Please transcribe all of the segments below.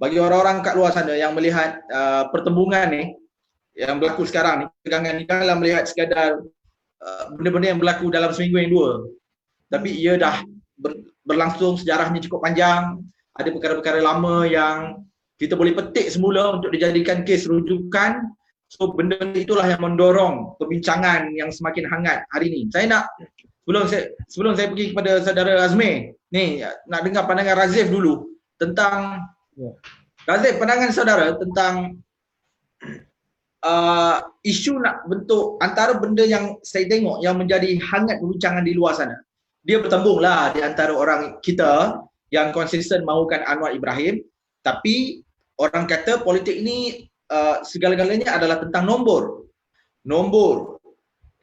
bagi orang-orang kat luar sana yang melihat pertembungan ni yang berlaku sekarang ni, tegangan ni, janganlah melihat sekadar benda-benda yang berlaku dalam seminggu yang dua, tapi ia dah berlangsung, sejarahnya cukup panjang. Ada perkara-perkara lama yang kita boleh petik semula untuk dijadikan kes rujukan. So benda itulah yang mendorong perbincangan yang semakin hangat hari ini. Saya nak, sebelum saya pergi kepada saudara Azmi ni, nak dengar pandangan Razif dulu tentang Razif, pandangan saudara tentang isu nak bentuk antara benda yang saya tengok yang menjadi hangat perbincangan di luar sana. Dia bertembunglah di antara orang kita yang konsisten mahukan Anwar Ibrahim, tapi orang kata politik ini segala-galanya adalah tentang nombor. Nombor.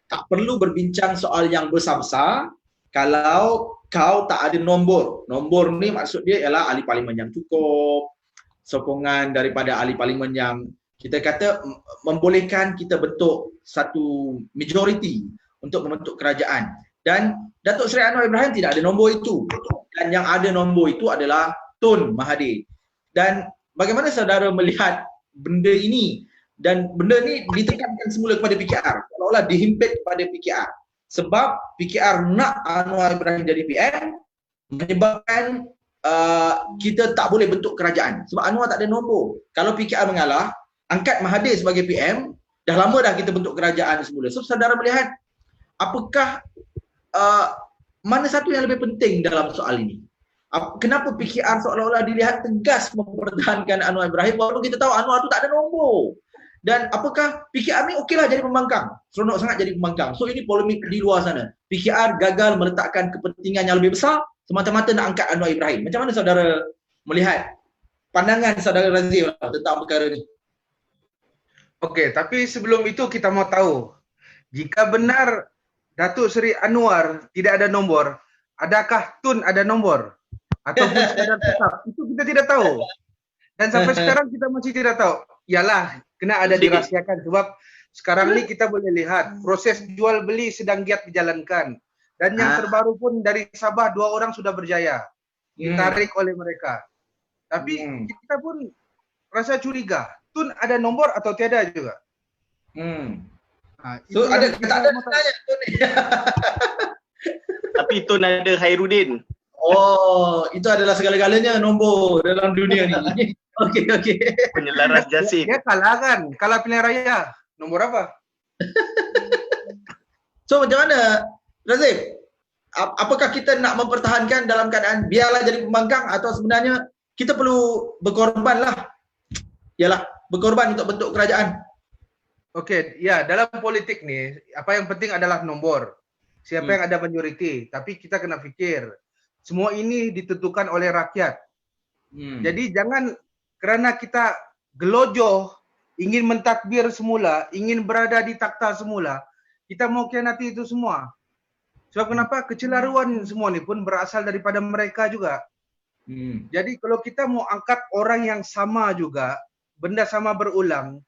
Tak perlu berbincang soal yang besar-besar kalau kau tak ada nombor. Nombor ni maksud dia ialah ahli parlimen yang cukup, sokongan daripada ahli parlimen yang kita kata membolehkan kita bentuk satu majoriti untuk membentuk kerajaan. Dan Datuk Seri Anwar Ibrahim tidak ada nombor itu. Dan yang ada nombor itu adalah Tun Mahathir. Dan bagaimana saudara melihat benda ini? Dan benda ni ditekankan semula kepada PKR, seolah-olah dihimpit kepada PKR. Sebab PKR nak Anwar Ibrahim jadi PM, menyebabkan kita tak boleh bentuk kerajaan. Sebab Anwar tak ada nombor. Kalau PKR mengalah, angkat Mahathir sebagai PM, dah lama dah kita bentuk kerajaan semula. So saudara melihat apakah mana satu yang lebih penting dalam soal ini? Kenapa PKR seolah-olah dilihat tegas mempertahankan Anwar Ibrahim walaupun kita tahu Anwar tu tak ada nombor? Dan apakah PKR ni okeylah jadi pembangkang? Seronok sangat jadi pembangkang. So ini polemik di luar sana. PKR gagal meletakkan kepentingan yang lebih besar semata-mata nak angkat Anwar Ibrahim. Macam mana saudara melihat pandangan saudara Razif tentang perkara ni? Okey, tapi sebelum itu kita mau tahu, jika benar Datuk Seri Anwar tidak ada nombor, adakah Tun ada nombor? Ataupun sekadar tetap? Itu kita tidak tahu. Dan sampai sekarang kita masih tidak tahu. Yalah, kena ada dirahsiakan sebab sekarang ni kita boleh lihat proses jual beli sedang giat dijalankan. Dan yang terbaru pun dari Sabah 2 orang sudah berjaya ditarik oleh mereka. Tapi kita pun rasa curiga, Tun ada nombor atau tiada juga? So ada tak ada sebenarnya Tun ni. Tapi Tun ada Khairuddin. Oh, itu adalah segala-galanya nombor dalam dunia ni. Okey. Penyelaras Jasik. Dia kalah kan? Kalah pilihan raya. Nombor apa? So macam mana Razif? Apakah kita nak mempertahankan dalam keadaan biarlah jadi pembangkang atau sebenarnya kita perlu berkorban lah? Yalah, berkorban untuk bentuk kerajaan. Okey, ya, dalam politik ni apa yang penting adalah nombor. Siapa yang ada majoriti, tapi kita kena fikir semua ini ditentukan oleh rakyat. Jadi jangan kerana kita gelojoh ingin mentadbir semula, ingin berada di takhta semula, kita mau khianati itu semua. Sebab kenapa? Kecelaruan semua ni pun berasal daripada mereka juga. Jadi kalau kita mau angkat orang yang sama juga, benda sama berulang,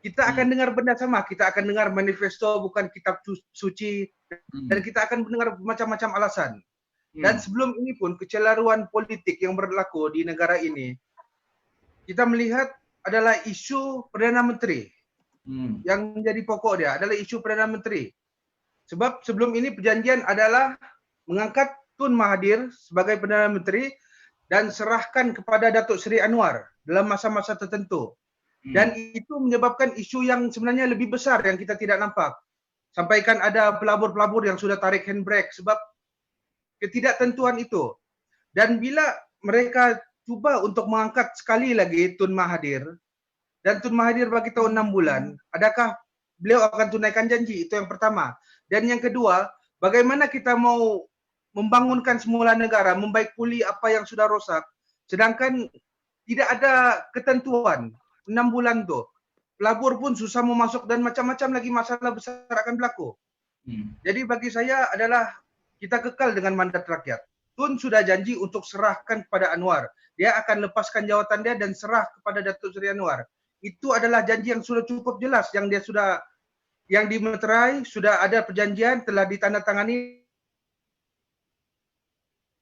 kita akan dengar benda sama. Kita akan dengar manifesto bukan kitab suci dan kita akan mendengar macam-macam alasan. Dan sebelum ini pun kecelaruan politik yang berlaku di negara ini, kita melihat adalah isu Perdana Menteri. Yang menjadi pokok dia adalah isu Perdana Menteri. Sebab sebelum ini perjanjian adalah mengangkat Tun Mahathir sebagai Perdana Menteri dan serahkan kepada Datuk Seri Anwar dalam masa-masa tertentu. Dan itu menyebabkan isu yang sebenarnya lebih besar yang kita tidak nampak. Sampaikan ada pelabur-pelabur yang sudah tarik handbrake sebab ketidaktentuan itu. Dan bila mereka cuba untuk mengangkat sekali lagi Tun Mahathir, dan Tun Mahathir bagi tahu 6 bulan, adakah beliau akan tunaikan janji? Itu yang pertama. Dan yang kedua, bagaimana kita mau membangunkan semula negara, membaik pulih apa yang sudah rosak, sedangkan tidak ada ketentuan 6 bulan tu. Pelabur pun susah mau masuk dan macam-macam lagi masalah besar akan berlaku. Jadi bagi saya adalah kita kekal dengan mandat rakyat. Tun sudah janji untuk serahkan kepada Anwar. Dia akan lepaskan jawatan dia dan serah kepada Datuk Seri Anwar. Itu adalah janji yang sudah cukup jelas yang dia sudah dimeterai, sudah ada perjanjian telah ditandatangani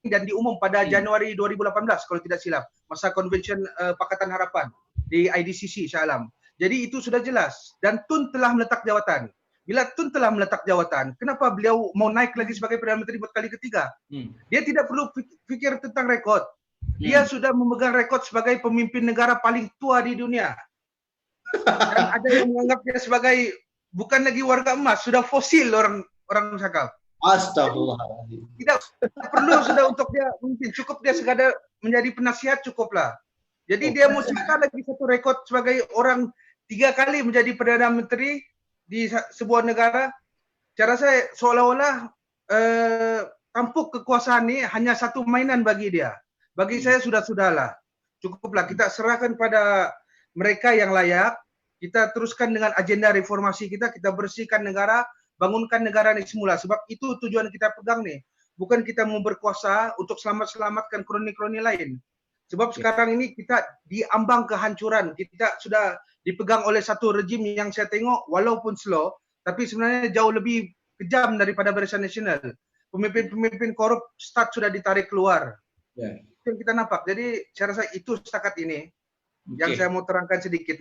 dan diumum pada Januari 2018 kalau tidak silap, masa Convention Pakatan Harapan di IDCC Shah Alam. Jadi itu sudah jelas dan Tun telah meletak jawatan. Bila Tun telah meletak jawatan, kenapa beliau mau naik lagi sebagai Perdana Menteri buat kali ketiga? Dia tidak perlu fikir tentang rekod. Dia sudah memegang rekod sebagai pemimpin negara paling tua di dunia. Dan ada yang menganggap dia sebagai bukan lagi warga emas, sudah fosil orang cakap. Astagfirullahaladzim. Tidak perlu sudah untuk dia mungkin cukup dia sekadar menjadi penasihat cukuplah. Jadi dia mau cipta lagi satu rekod sebagai orang 3 kali menjadi Perdana Menteri di sebuah negara. Cara saya seolah-olah tampuk kekuasaan ini hanya satu mainan bagi dia. Bagi saya sudahlah. Cukuplah kita serahkan pada mereka yang layak. Kita teruskan dengan agenda reformasi kita bersihkan negara, bangunkan negara ini semula. Sebab itu tujuan kita pegang nih. Bukan kita mau berkuasa untuk selamatkan kroni-kroni lain. Sebab sekarang ini kita diambang kehancuran. Kita sudah dipegang oleh satu rejim yang saya tengok walaupun slow, tapi sebenarnya jauh lebih kejam daripada Barisan Nasional. Pemimpin-pemimpin korup start sudah ditarik keluar. Itu yang kita nampak. Jadi saya rasa itu setakat ini yang saya mau terangkan sedikit.